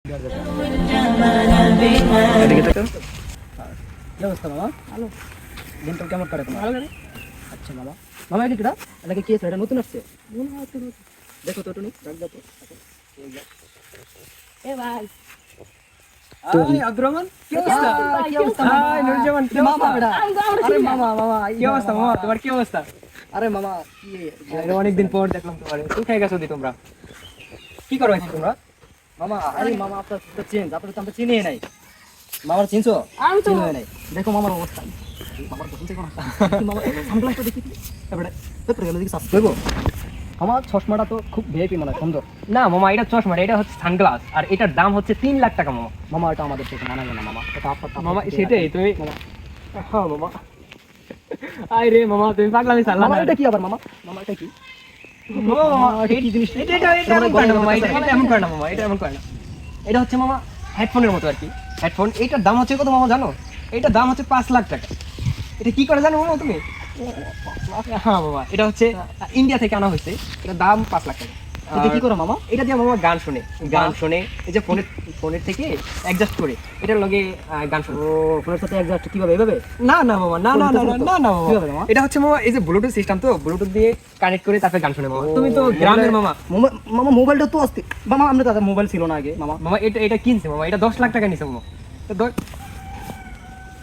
কি অবস্থা মামা? ভালো। দিনটা কেমন কাটে তোমার? ভালো কাটে। আচ্ছা মামা, মামা এটা কিটা? এটাকে কি আছে? এটা নতুন আসছে? দেখো তো টুনি, রাখ দাও তো। এ ভাই হাই আব্দুররহমান, কি অবস্থা? কি অবস্থা? হাই নুরজামান, কি মামা এটা? আরে মামা, মামা, কি অবস্থা মামা? তোমার কি অবস্থা? আরে মামা, কি অনেকদিন পর দেখলাম তোমারে। কোথায় গেছো দি তোমরা? কি করো এখন তোমরা? মামা, আরে মামা আপনার তো চেঞ্জ, আপনার তো আমরা চিনিই নাই। মামার চিনছো? আমি তো চিনিই নাই। দেখো মামার অবস্থা। মামার পছন্দ করো না। মামা সানগ্লাসটা দেখি। তারপরে গেল দেখি সাবস্ক্রাইব। আমার চশমাটা তো খুব ভিআইপি মানে সুন্দর। না মামা, এটা চশমা না, এটা হচ্ছে সানগ্লাস, আর এটার দাম হচ্ছে 3 লাখ টাকা মামা। মামা এটা আমাদের থেকে মানাবে না মামা, এটা আপনার মামা সেটাই তুমি মামা। হ্যাঁ মামা। আই রে মামা, তুমি পাগলামি চাল্লা মামা না। এটা কি আবার মামা? মামা এটা কি? মামা, মামা, এটা কি জিনিস? এটা এমন করে না মামা, এটা এমন করে না মামা, এটা এমন করে না। এটা হচ্ছে মামা হেডফোনের মতো আর কি। হেডফোন, এটার দাম হচ্ছে কত মামা জানো? এটার দাম হচ্ছে 5 লাখ টাকা। এটা কি করে জানো মামা তুমি? হ্যাঁ মামা, এটা হচ্ছে ইন্ডিয়া থেকে আনা হয়েছে। এটার দাম 5 লাখ টাকা। এটা কি করো মামা? এটা দিয়ে মামা গান শুনে এই যে ফোনের থেকে অ্যাডজাস্ট করে এটার লগে গান শুনে। ও ফোনের সাথে অ্যাডজাস্ট কিভাবে এভাবে? না না মামা, না না না না না না মামা, কিভাবে মামা? এটা হচ্ছে মামা এই যে ব্লুটুথ সিস্টেম, তো ব্লুটুথ দিয়ে কানেক্ট করে তারপরে গান শুনে মামা। তুমি তো গ্রামের মামা। মামা মোবাইলটা তো আসতে মামা, আমরা দাদা মোবাইল ছিল না আগে মামা। মামা এটা কিনছে মামা, এটা 10 লাখ টাকা নিছে মামা। তো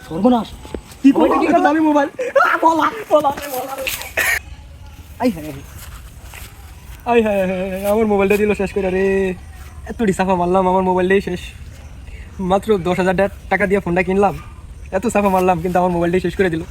সর্বনাশ, কি ওইটা কি করে দামি মোবাইল? বলা বলা বলা। আই হ্যাঁ আই হ্যাঁ, আমার মোবাইলটা দিল শেষ করে রে। এত সাফা মারলাম, আমার মোবাইলটাই শেষ। মাত্র 10,000 টাকা দিয়ে ফোনটা কিনলাম, এত সাফা মারলাম কিন্তু আমার মোবাইলটাই শেষ করে দিল।